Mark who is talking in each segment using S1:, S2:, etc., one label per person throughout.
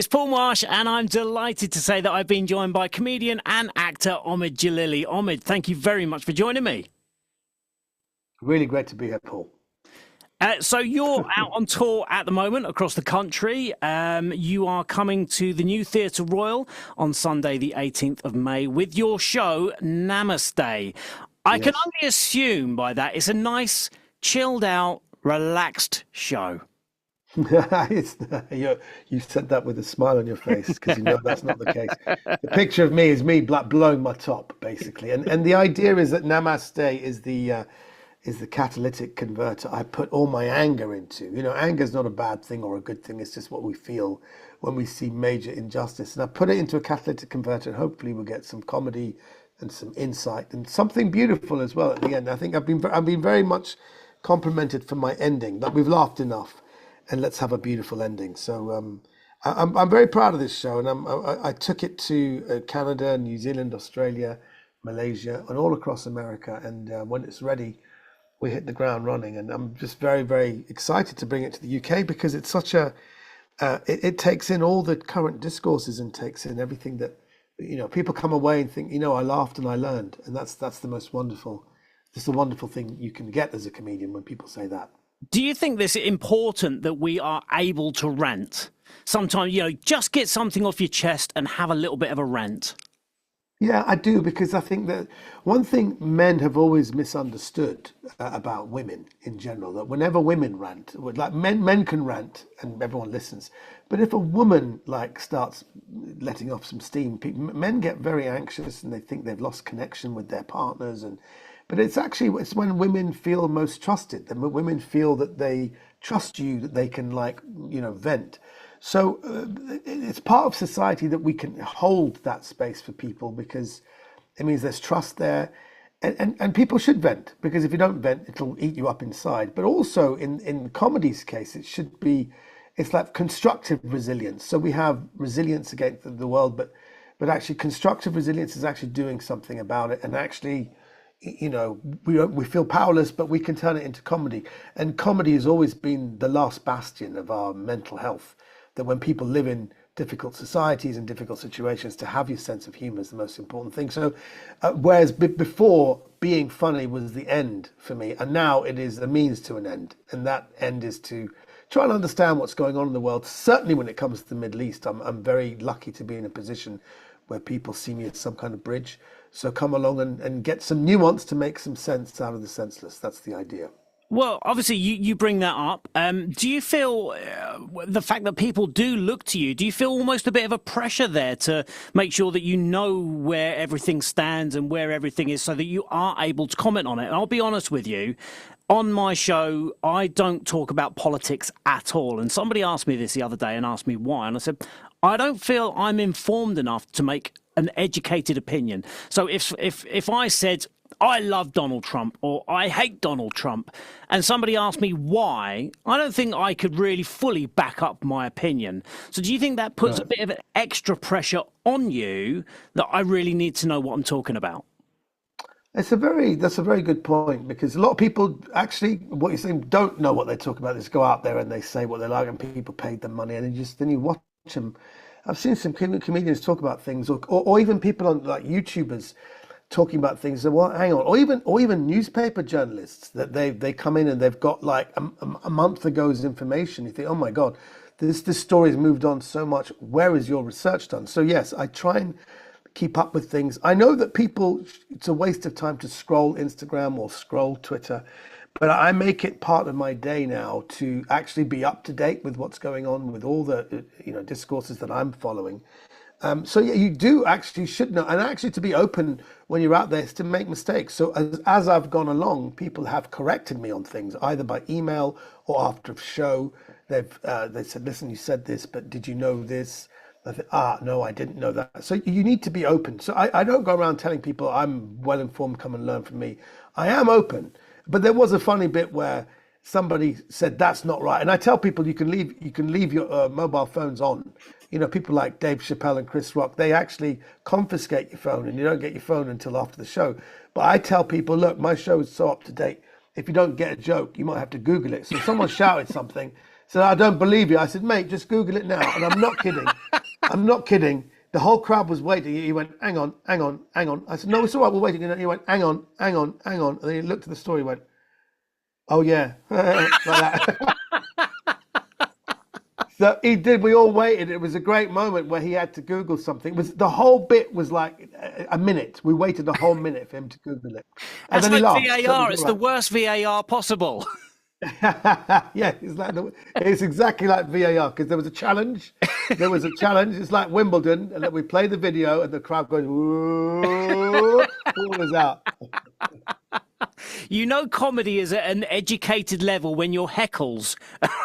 S1: It's Paul Marsh, and I'm delighted to say that I've been joined by comedian and actor Omid Djalili. Omid, thank you very much for joining me.
S2: Really great to be here, Paul.
S1: So you're out on tour at the moment across the country. You are coming to the new Theatre Royal on Sunday, the 18th of May, with your show Namaste. I can
S2: Yes.
S1: only assume by that it's a nice, chilled out, relaxed show.
S2: You said that with a smile on your face because you know that's not the case. The picture of me is me blowing my top, basically, and the idea is that Namaste is the catalytic converter I put all my anger into. You know, anger is not a bad thing or a good thing. It's just what we feel when we see major injustice, and I put it into a catalytic converter, and hopefully we'll get some comedy and some insight and something beautiful as well at the end. I think I've been very much complimented for my ending, that we've laughed enough and let's have a beautiful ending. So I'm very proud of this show, and I took it to Canada, New Zealand, Australia, Malaysia, and all across America. And when it's ready, we hit the ground running. And I'm just very, very excited to bring it to the UK because it's such a it takes in all the current discourses and takes in everything that people come away and think, I laughed and I learned, and that's the most wonderful. Just a wonderful thing you can get as a comedian when people say that.
S1: Do you think this is important that we are able to rant? Sometimes, just get something off your chest and have a little bit of a rant.
S2: Yeah, I do, because I think that one thing men have always misunderstood about women in general, that whenever women rant, like men can rant and everyone listens, but if a woman like starts letting off some steam, men get very anxious and they think they've lost connection with their partners. But it's when women feel most trusted, and when women feel that they trust you, that they can vent. So it's part of society that we can hold that space for people, because it means there's trust there, and people should vent, because if you don't vent, it'll eat you up inside. But also in comedy's case, it's like constructive resilience. So we have resilience against the world, but actually constructive resilience is actually doing something about it, and actually we feel powerless, but we can turn it into comedy. And comedy has always been the last bastion of our mental health, that when people live in difficult societies and difficult situations, to have your sense of humor is the most important thing. So whereas before, being funny was the end for me, and now it is a means to an end, and that end is to try and understand what's going on in the world. Certainly when it comes to the Middle East, I'm very lucky to be in a position where people see me as some kind of bridge. So come along and get some nuance to make some sense out of the senseless. That's the idea.
S1: Well, obviously, you bring that up. Do you feel the fact that people do look to you, do you feel almost a bit of a pressure there to make sure that you know where everything stands and where everything is, so that you are able to comment on it? And I'll be honest with you, on my show, I don't talk about politics at all. And somebody asked me this the other day and asked me why. And I said, I don't feel I'm informed enough to make an educated opinion. So if I said, I love Donald Trump or I hate Donald Trump, and somebody asked me why, I don't think I could really fully back up my opinion. So do you think that puts a bit of extra pressure on you, that I really need to know what I'm talking about?
S2: That's a very good point, because a lot of people actually, what you're saying, don't know what they talk about. They just go out there and they say what they like, and people paid them money, and then you watch them. I've seen some comedians talk about things, or even people on like YouTubers talking about things that, well, hang on, or even newspaper journalists, that they come in and they've got like a month ago's information. You think, oh my God, this story's moved on so much. Where is your research done? So yes, I try and keep up with things. I know that it's a waste of time to scroll Instagram or scroll Twitter, but I make it part of my day now to actually be up to date with what's going on with all the discourses that I'm following. So yeah, you do actually should know, and actually to be open when you're out there is to make mistakes. So as I've gone along, people have corrected me on things, either by email or after a show. They said, listen, you said this, but did you know this? I think, no, I didn't know that. So you need to be open. So I don't go around telling people I'm well informed, come and learn from me. I am open. But there was a funny bit where somebody said that's not right, and I tell people you can leave your mobile phones on. People like Dave Chappelle and Chris Rock, they actually confiscate your phone, and you don't get your phone until after the show. But I tell people, look, my show is so up to date. If you don't get a joke, you might have to Google it. So if someone shouted something, So I don't believe you. I said, mate, just Google it now. And I'm not kidding. I'm not kidding. The whole crowd was waiting. He went, hang on, hang on, hang on. I said, no, it's all right, we're waiting. And he went, hang on, hang on, hang on. And then he looked at the story and went, oh yeah, like that. So he did. We all waited. It was a great moment where he had to Google something. It was the whole bit was like a minute. We waited a whole minute for him to Google it, and
S1: That's
S2: then he
S1: like
S2: laughed.
S1: VAR. It's the worst VAR possible.
S2: Yeah, it's exactly like VAR because there was a challenge. There was a challenge. It's like Wimbledon, and then we play the video, and the crowd goes, "Whoa!" Ball is out.
S1: You know, comedy is at an educated level when you're heckles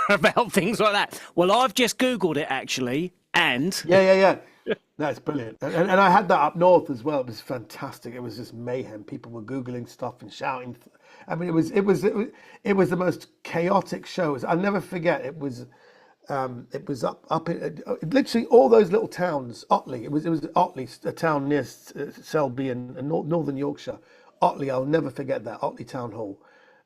S1: about things like that. Well, I've just Googled it actually, and
S2: Yeah. That's brilliant. And I had that up north as well. It was fantastic. It was just mayhem. People were Googling stuff and shouting. I mean, it was the most chaotic show. I'll never forget. It was up in literally all those little towns. Otley. It was Otley, a town near Selby in northern Yorkshire. Otley. I'll never forget that. Otley Town Hall.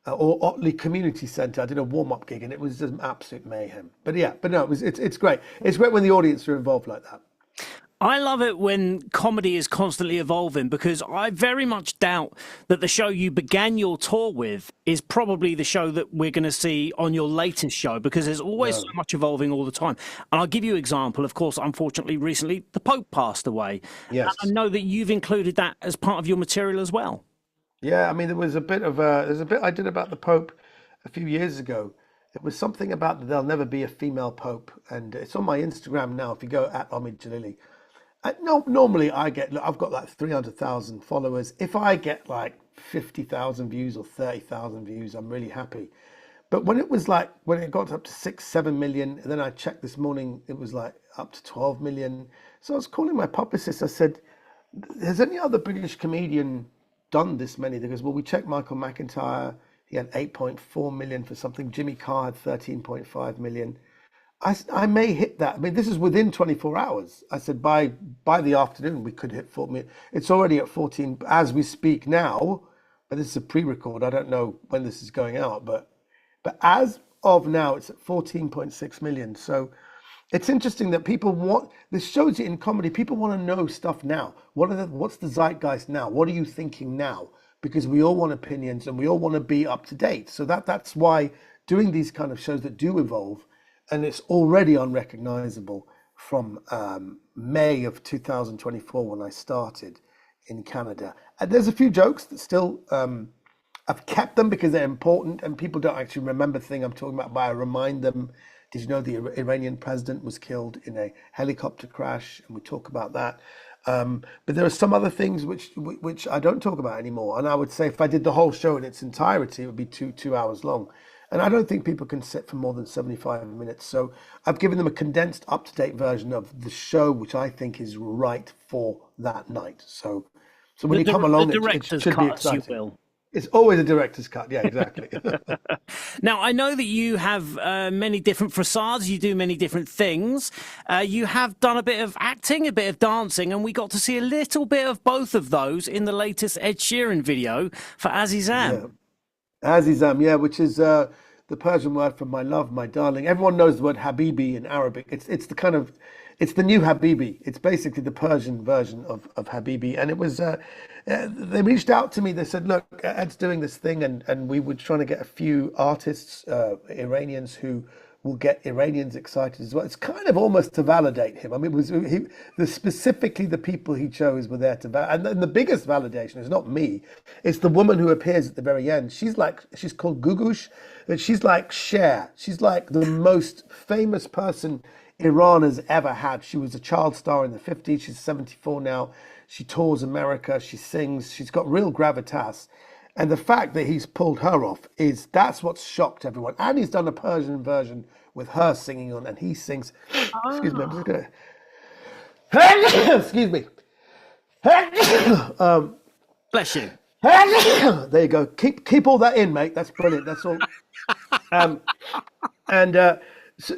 S2: Or Otley Community Centre. I did a warm-up gig and it was just absolute mayhem. But no, it's great. It's great when the audience are involved like that.
S1: I love it when comedy is constantly evolving because I very much doubt that the show you began your tour with is probably the show that we're going to see on your latest show because there's always so much evolving all the time. And I'll give you an example. Of course, unfortunately, recently the Pope passed away.
S2: Yes.
S1: And I know that you've included that as part of your material as well.
S2: Yeah, I mean, there's a bit I did about the Pope a few years ago. It was something about that there'll never be a female Pope, and it's on my Instagram now. If you go at Omid Djalili, no, normally I've got like 300,000 followers. If I get like 50,000 views or 30,000 views, I'm really happy. But when it got up to 6-7 million, and then I checked this morning, it was like up to 12 million. So I was calling my publicist. I said, "Has any other British comedian done this many?" Because well, we checked Michael McIntyre. He had 8.4 million for something. Jimmy Carr had 13.5 million. I may hit that. I mean, this is within 24 hours. I said by the afternoon we could hit 4 million. It's already at 14 as we speak now. But this is a pre-record. I don't know when this is going out, but as of now, it's at 14.6 million. So it's interesting that people want. This shows you in comedy. People want to know stuff now. What's the zeitgeist now? What are you thinking now? Because we all want opinions and we all want to be up to date. So that's why doing these kind of shows that do evolve, and it's already unrecognizable from May of 2024 when I started in Canada. And there's a few jokes that still, I've kept them because they're important and people don't actually remember the thing I'm talking about, but I remind them, did you know the Iranian president was killed in a helicopter crash? And we talk about that. But there are some other things which I don't talk about anymore. And I would say if I did the whole show in its entirety, it would be two hours long. And I don't think people can sit for more than 75 minutes. So I've given them a condensed, up-to-date version of the show, which I think is right for that night. So when you come along, it should be exciting. It's always a director's cut. Yeah, exactly.
S1: Now, I know that you have many different facades. You do many different things. You have done a bit of acting, a bit of dancing, and we got to see a little bit of both of those in the latest Ed Sheeran video for Azizam.
S2: Yeah. Azizam, yeah, which is the Persian word for my love, my darling. Everyone knows the word Habibi in Arabic. It's the new Habibi. It's basically the Persian version of Habibi. And it was, they reached out to me. They said, look, Ed's doing this thing. And we were trying to get a few artists, Iranians, who will get Iranians excited as well. It's kind of almost to validate him. I mean, specifically the people he chose were there to validate. And the biggest validation is not me. It's the woman who appears at the very end. She's called Gugush. She's like Cher. She's like the most famous person Iran has ever had. She was a child star in the 50s. She's 74 now. She tours America. She sings. She's got real gravitas. And the fact that he's pulled her off that's what's shocked everyone. And he's done a Persian version with her singing on, and he sings. Excuse me, I'm just gonna. Excuse me.
S1: Bless you.
S2: There you go. Keep all that in, mate. That's brilliant. That's all.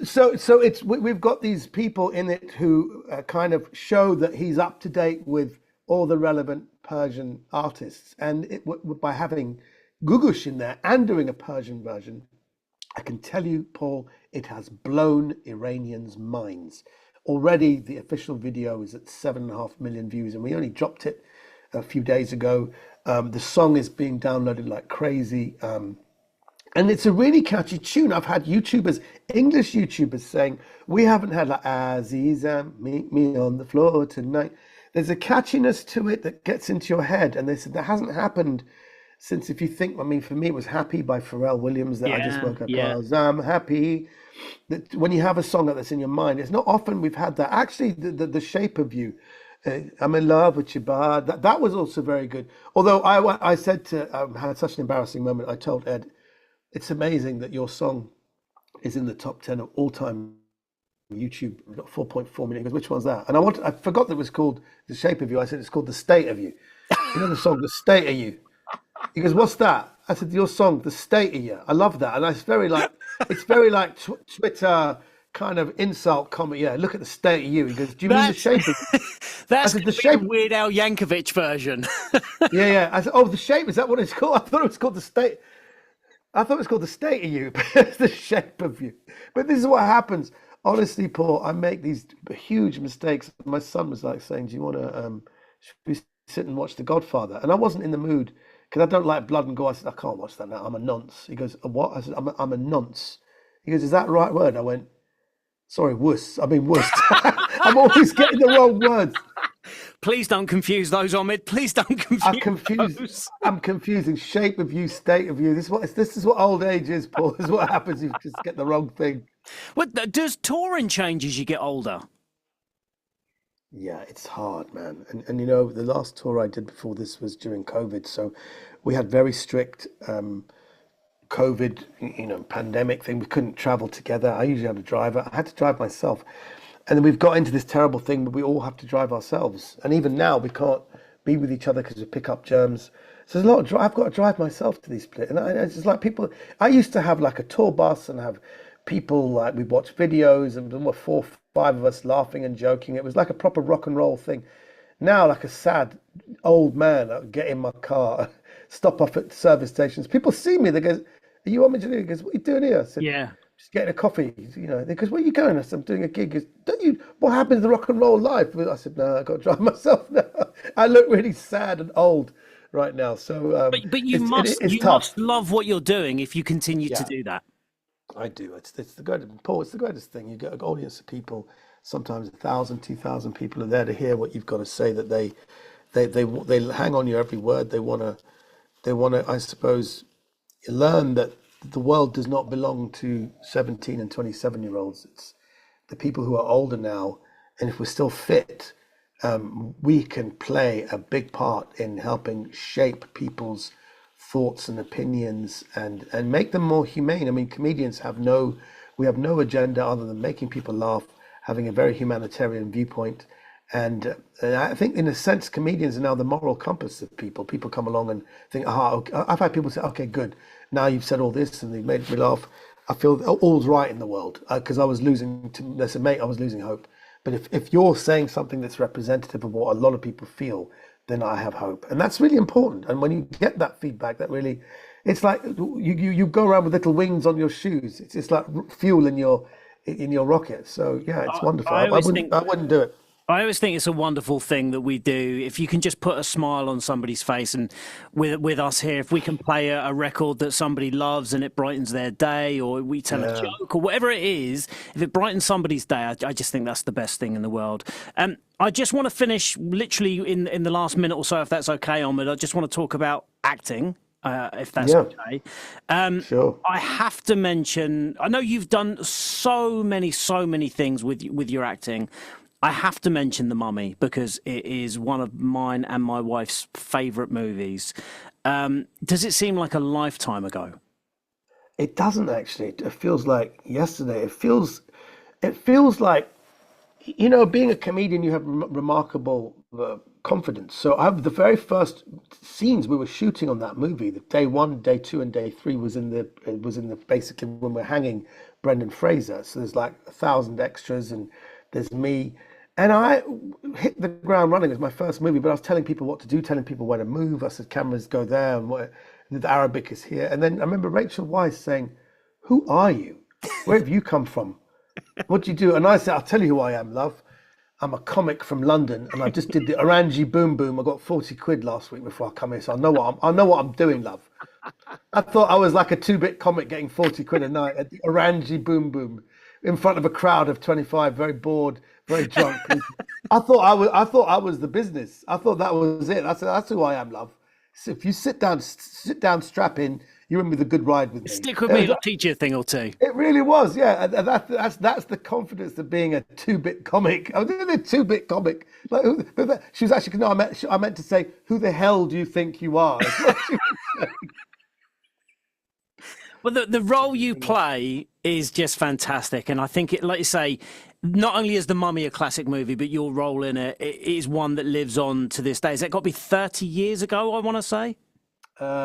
S2: So we've got these people in it who kind of show that he's up to date with all the relevant Persian artists, and by having Gugush in there and doing a Persian version, I can tell you, Paul, It has blown Iranians' minds. Already, the official video is at 7.5 million views, and we only dropped it a few days ago. The song is being downloaded like crazy. And it's a really catchy tune. I've had YouTubers, English YouTubers, saying, we haven't had like Azizam, meet me on the floor tonight. There's a catchiness to it that gets into your head. And they said that hasn't happened since, if you think, I mean, for me, it was Happy by Pharrell Williams that I just woke up,
S1: Yeah.
S2: 'cause I'm happy. That when you have a song that's in your mind, it's not often we've had that. Actually, the Shape of You, I'm in love with you, bad. That was also very good. Although I said to, had such an embarrassing moment. I told Ed, it's amazing that your song is in the top 10 of all time YouTube. We've got 4.4 million. He goes, which one's that? And I forgot that it was called The Shape of You. I said, it's called The State of You. You know the song, The State of You? He goes, what's that? I said, your song, The State of You. I love that. And it's very like Twitter kind of insult comment. Yeah, look at the state of you. He goes, do you mean The Shape of You?
S1: That's
S2: said,
S1: the
S2: shape.
S1: Weird Al Yankovic version.
S2: Yeah. I said, oh, The Shape, is that what it's called? I thought it was called The State. I thought it was called The State of You, but it's The Shape of You. But this is what happens. Honestly, Paul, I make these huge mistakes. My son was like saying, do you want to should we sit and watch The Godfather? And I wasn't in the mood because I don't like blood and gore. I said, I can't watch that now. I'm a nonce. He goes, a what? I said, I'm a nonce. He goes, is that the right word? I went, sorry, wuss. I mean, wuss. I'm always getting the wrong words.
S1: Please don't confuse those, Omid. Please don't confuse those.
S2: I'm confusing shape of you, state of you. This is what old age is, Paul. This is what happens. You just get the wrong thing.
S1: What does touring change as you get older?
S2: Yeah, it's hard, man. And you know, the last tour I did before this was during COVID, so we had very strict COVID, pandemic thing. We couldn't travel together. I usually had a driver. I had to drive myself. And then we've got into this terrible thing where we all have to drive ourselves. And even now, we can't be with each other because we pick up germs. So there's a lot of I've got to drive myself to these places. And it's just like people, I used to have like a tour bus and have people like, we watch videos and there were 4, 5 of us laughing and joking. It was like a proper rock and roll thing. Now, like a sad old man, I get in my car, stop off at service stations. People see me, they go, are you Omid Djalili? He goes, what are you doing here? I said,
S1: Yeah.
S2: just getting a coffee, They goes, where are you going? I said, I'm doing a gig. He goes, what happened to the rock and roll life? I said, no, I've got to drive myself now. I look really sad and old right now. So,
S1: But you
S2: it's
S1: must
S2: tough.
S1: love what you're doing if you continue to
S2: Yeah,
S1: do that.
S2: I do. It's the greatest, Paul, it's the greatest thing. You get an audience of people, sometimes 1,000, 2,000 people are there to hear what you've got to say, that they hang on your every word. They want to, I suppose, learn that the world does not belong to 17 and 27-year-olds. It's the people who are older now, and if we're still fit, we can play a big part in helping shape people's thoughts and opinions and make them more humane. I mean, comedians have no agenda other than making people laugh, having a very humanitarian viewpoint. And I think, in a sense, comedians are now the moral compass of people. People come along and think, okay. I've had people say, okay, good. Now you've said all this and they've made me laugh. I feel all's right in the world, because I was they said, mate, I was losing hope. But if you're saying something that's representative of what a lot of people feel, then I have hope. And that's really important. And when you get that feedback, that really, it's like you go around with little wings on your shoes. It's like fuel in your rocket. So yeah, it's wonderful. I wouldn't do it.
S1: I always think it's a wonderful thing that we do. If you can just put a smile on somebody's face, and with us here, if we can play a record that somebody loves and it brightens their day, or we tell a joke or whatever it is, if it brightens somebody's day, I just think that's the best thing in the world. I just want to finish literally in the last minute or so, if that's okay, Omid. I just want to talk about acting. If that's okay.
S2: Sure.
S1: I have to mention, I know you've done so many things with your acting. I have to mention The Mummy because it is one of mine and my wife's favourite movies. Does it seem like a lifetime ago?
S2: It doesn't actually. It feels like yesterday. It feels like, being a comedian, you have remarkable confidence. So the very first scenes we were shooting on that movie, the day 1, day 2, and day 3 was in the basically when we're hanging Brendan Fraser. So there's like 1,000 extras, and there's me. And I hit the ground running. It was my first movie, but I was telling people what to do, telling people where to move. I said, cameras go there, and the Arabic is here. And then I remember Rachel Weisz saying, who are you? Where have you come from? What do you do? And I said, I'll tell you who I am, love. I'm a comic from London, and I just did the Orangi Boom Boom. I got 40 quid last week before I come here, so I know what I'm doing, love. I thought I was like a two-bit comic getting 40 quid a night at the Orangi Boom Boom in front of a crowd of 25, very bored, very drunk people. I thought I was the business. I thought that was it. That's who I am, love. So if you sit down, strap in. You're in with a good ride with me.
S1: Stick with me, I'll teach you a thing or two.
S2: It really was, yeah. And that's the confidence of being a two-bit comic. I was a two-bit comic. Like, she was actually, no, I meant to say, who the hell do you think you are?
S1: Well, the role you play is just fantastic, and I think it, like you say, not only is The Mummy a classic movie, but your role in it is one that lives on to this day. Has that got to be 30 years ago? I want to say.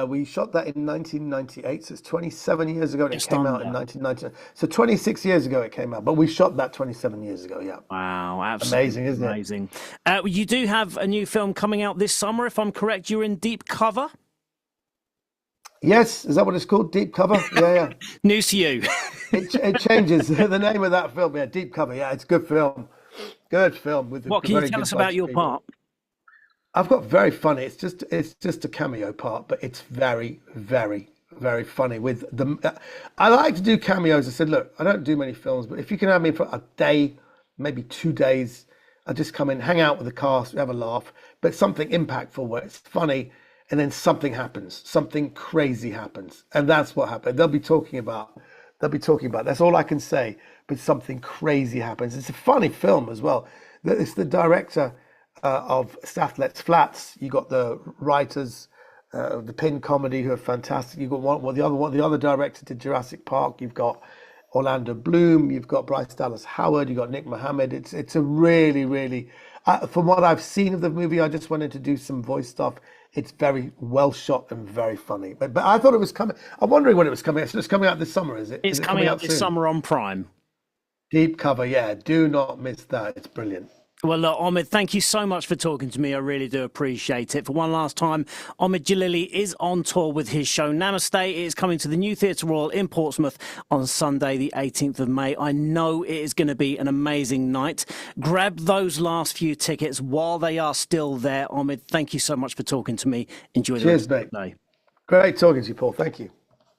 S2: We shot that in 1998, so it's 27 years ago, and it
S1: Just
S2: came out
S1: under.
S2: in 1999. So 26 years ago it came out, but we shot that 27 years ago, yeah.
S1: Wow, absolutely
S2: Amazing, isn't it?
S1: amazing. You do have a new film coming out this summer, if I'm correct. You're in Deep Cover.
S2: Yes, is that what it's called? Deep Cover? Yeah, yeah.
S1: News to you.
S2: It changes the name of that film. Yeah, Deep Cover. Yeah, it's a good film. Good film with
S1: What
S2: a
S1: can you
S2: very
S1: tell
S2: good
S1: us about
S2: bunch
S1: your
S2: of people.
S1: part?
S2: I've got very funny. It's just a cameo part, but it's very, very, very funny. With the, I like to do cameos. I said, look, I don't do many films, but if you can have me for a day, maybe 2 days, I just come in, hang out with the cast, we have a laugh, but something impactful where it's funny, and then something happens, something crazy happens, and that's what happened. They'll be talking about. That's all I can say. But something crazy happens. It's a funny film as well. It's the director of Stathlet's Flats. You got the writers of the Pin Comedy who are fantastic. You've got the other director to Jurassic Park. You've got Orlando Bloom. You've got Bryce Dallas Howard. You've got Nick Mohammed. It's a really, really, from what I've seen of the movie, I just wanted to do some voice stuff. It's very well shot and very funny. But I thought it was coming. I'm wondering when it was coming. So it's coming out this summer, is it?
S1: It's
S2: Is it
S1: coming out this
S2: soon?
S1: summer on Prime.
S2: Deep Cover, yeah. Do not miss that. It's brilliant.
S1: Well, look, Omid, thank you so much for talking to me. I really do appreciate it. For one last time, Omid Djalili is on tour with his show Namaste. It is coming to the New Theatre Royal in Portsmouth on Sunday, the 18th of May. I know it is going to be an amazing night. Grab those last few tickets while they are still there. Omid, thank you so much for talking to me. Enjoy the
S2: Cheers,
S1: rest of
S2: mate.
S1: the day.
S2: Great talking to you, Paul. Thank you.